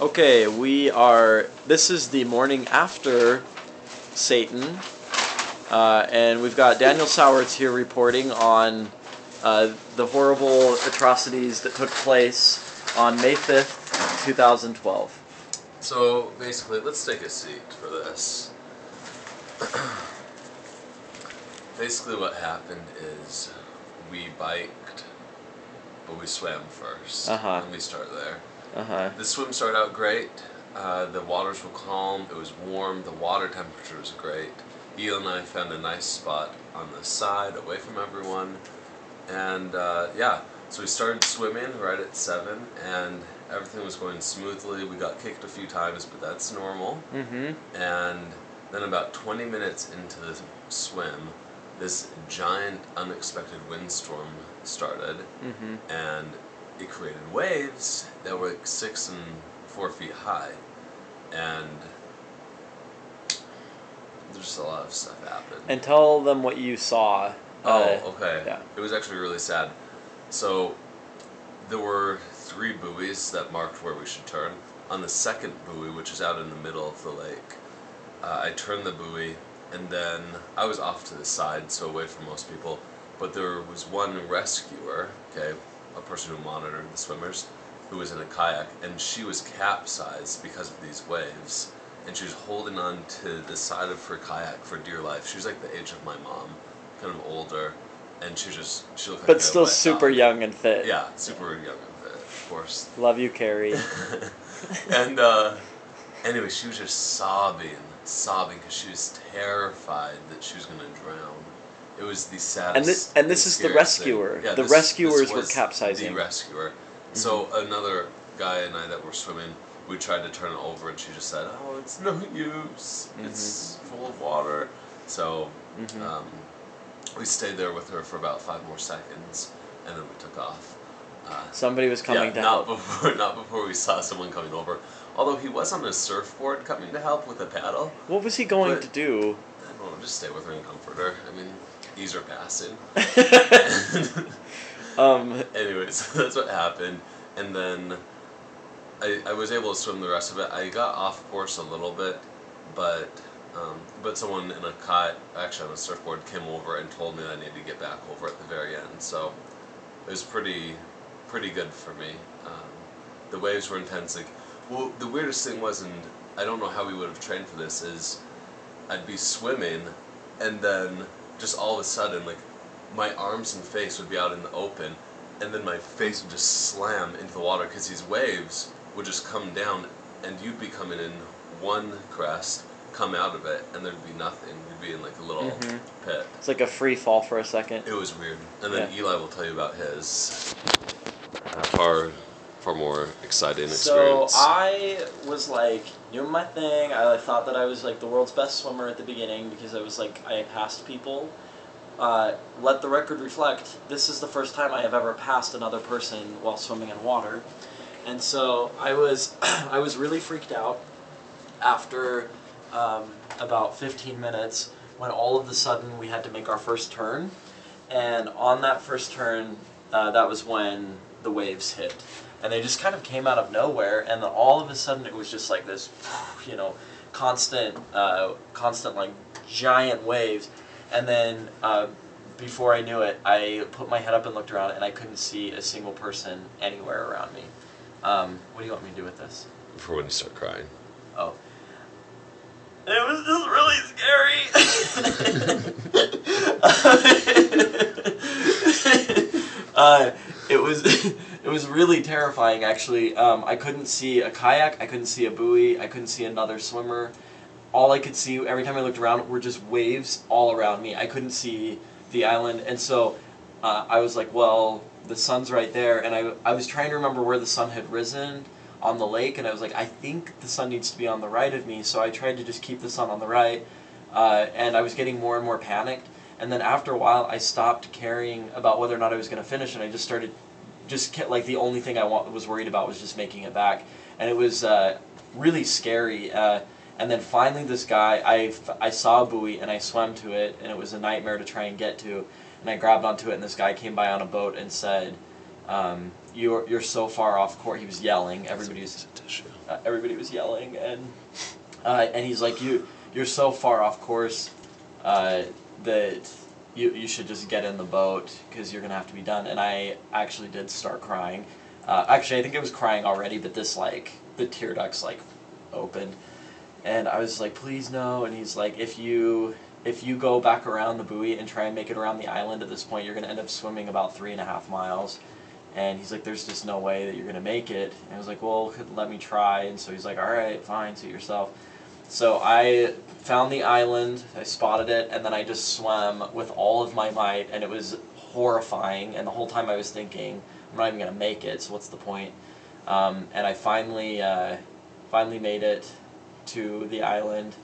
Okay, this is the morning after Satan, and we've got Daniel Sowards here reporting on the horrible atrocities that took place on May 5th, 2012. So, basically, let's take a seat for this. Basically what happened is we biked, but we swam first. Let me start there. The swim started out great. The waters were calm. It was warm. The water temperature was great. Eel and I found a nice spot on the side, away from everyone. And so we started swimming right at 7, and everything was going smoothly. We got kicked a few times, but that's normal. And then about 20 minutes into the swim, this giant unexpected windstorm started, and it created waves that were like 6 and 4 feet high, and there's a lot of stuff happened. And tell them what you saw. Okay. Yeah. It was actually really sad. So there were 3 buoys that marked where we should turn. On the second buoy, which is out in the middle of the lake, I turned the buoy, and then I was off to the side, so away from most people, but there was one rescuer, a person who monitored the swimmers, who was in a kayak, and she was capsized because of these waves, and she was holding on to the side of her kayak for dear life. She was like the age of my mom, kind of older, and she looked like But still super young and fit. Yeah, super young and fit, of course. Love you, Carrie. And anyway, she was just sobbing because she was terrified that she was going to drown. It was the saddest. And this is the rescuer. Yeah, the rescuers were capsizing. The rescuer. So another guy and I that were swimming, we tried to turn it over, and she just said, "Oh, it's no use. It's full of water." So we stayed there with her for about 5 more seconds, and then we took off. Somebody was coming to help. Not before we saw someone coming over. Although he was on a surfboard coming to help with a paddle. What was he going to do? I don't know, just stay with her and comfort her. I mean, ease her passing. Anyway, so that's what happened. And then I was able to swim the rest of it. I got off course a little bit, but someone in a kayak, actually on a surfboard, came over and told me that I needed to get back over at the very end. So it was pretty good for me. The waves were intense. Well, the weirdest thing was, and I don't know how we would have trained for this, is I'd be swimming, and then just all of a sudden, like, my arms and face would be out in the open, and then my face would just slam into the water, because these waves would just come down, and you'd be coming in one crest, come out of it, and there'd be nothing. You'd be in like a little pit. It's like a free fall for a second. It was weird. And then Eli will tell you about his far more exciting experience. So I was like doing my thing. I thought that I was like the world's best swimmer at the beginning because I was like I passed people. Let the record reflect, this is the first time I have ever passed another person while swimming in water. And so I was I was really freaked out after about 15 minutes when all of a sudden we had to make our first turn. And on that first turn, that was when the waves hit. And they just kind of came out of nowhere, and then all of a sudden it was just like this, constant like giant waves. And then before I knew it, I put my head up and looked around, and I couldn't see a single person anywhere around me. What do you want me to do with this? For when you start crying. Oh. It was just really scary. It was really terrifying, actually. I couldn't see a kayak, I couldn't see a buoy, I couldn't see another swimmer. All I could see every time I looked around were just waves all around me. I couldn't see the island, and so I was like, well, the sun's right there, and I was trying to remember where the sun had risen on the lake, and I was like, I think the sun needs to be on the right of me, so I tried to just keep the sun on the right, and I was getting more and more panicked, and then after a while, I stopped caring about whether or not I was going to finish, and I just started, like, the only thing I was worried about was just making it back, and it was really scary, and then finally this guy, I saw a buoy, and I swam to it, and it was a nightmare to try and get to, and I grabbed onto it, and this guy came by on a boat and said, you're so far off course. He was yelling. Everybody was yelling, and he's like, you're so far off course that you should just get in the boat because you're gonna have to be done. And I actually did start crying. Actually, I think I was crying already, but this like the tear ducts like opened, and I was like, please no. And he's like, if you go back around the buoy and try and make it around the island at this point, you're gonna end up swimming about 3.5 miles. And he's like, there's just no way that you're gonna make it. And I was like, well, let me try. And so he's like, all right, fine, suit yourself. So I found the island, I spotted it, and then I just swam with all of my might, and it was horrifying. And the whole time I was thinking, I'm not even gonna make it, so what's the point? And I finally made it to the island,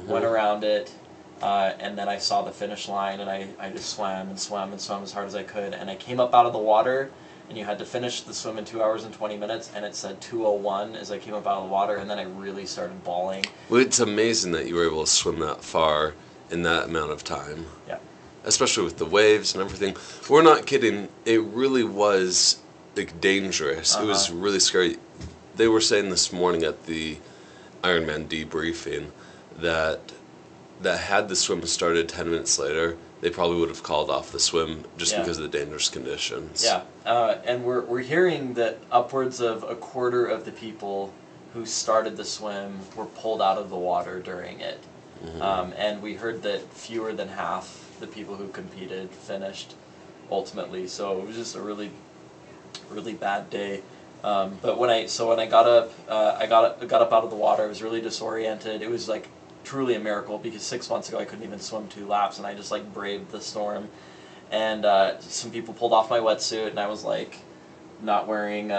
went around it, and then I saw the finish line, and I just swam and swam and swam as hard as I could, and I came up out of the water, and you had to finish the swim in 2 hours and 20 minutes, and it said 2:01 as I came up out of the water, and then I really started bawling. Well, it's amazing that you were able to swim that far in that amount of time. Yeah. Especially with the waves and everything. We're not kidding. It really was like dangerous. It was really scary. They were saying this morning at the Ironman debriefing that had the swim started 10 minutes later, they probably would have called off the swim just because of the dangerous conditions. Yeah, and we're hearing that upwards of a quarter of the people who started the swim were pulled out of the water during it. And we heard that fewer than half the people who competed finished ultimately. So it was just a really, really bad day. But when I got up, I got up out of the water. I was really disoriented. It was like truly a miracle because 6 months ago I couldn't even swim 2 laps, and I just like braved the storm. And some people pulled off my wetsuit, and I was like not wearing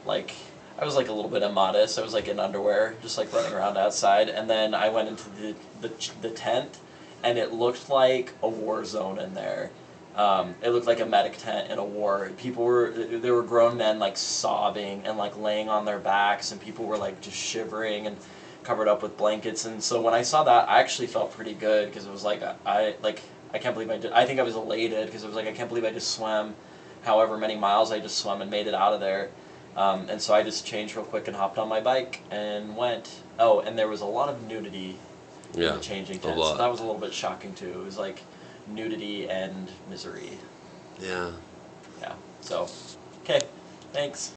like I was like a little bit immodest. I was like in underwear, just like running around outside. And then I went into the tent, and it looked like a war zone in there. It looked like a medic tent in a war. There were grown men like sobbing and like laying on their backs, and people were like just shivering and covered up with blankets. And so when I saw that, I actually felt pretty good because it was like I can't believe I did. I think I was elated because it was like I can't believe I just swam however many miles I just swam and made it out of there. And so I just changed real quick and hopped on my bike and went. Oh, and there was a lot of nudity in the changing tent. So that was a little bit shocking too. It was like nudity and misery. Yeah. Yeah. So, okay. Thanks.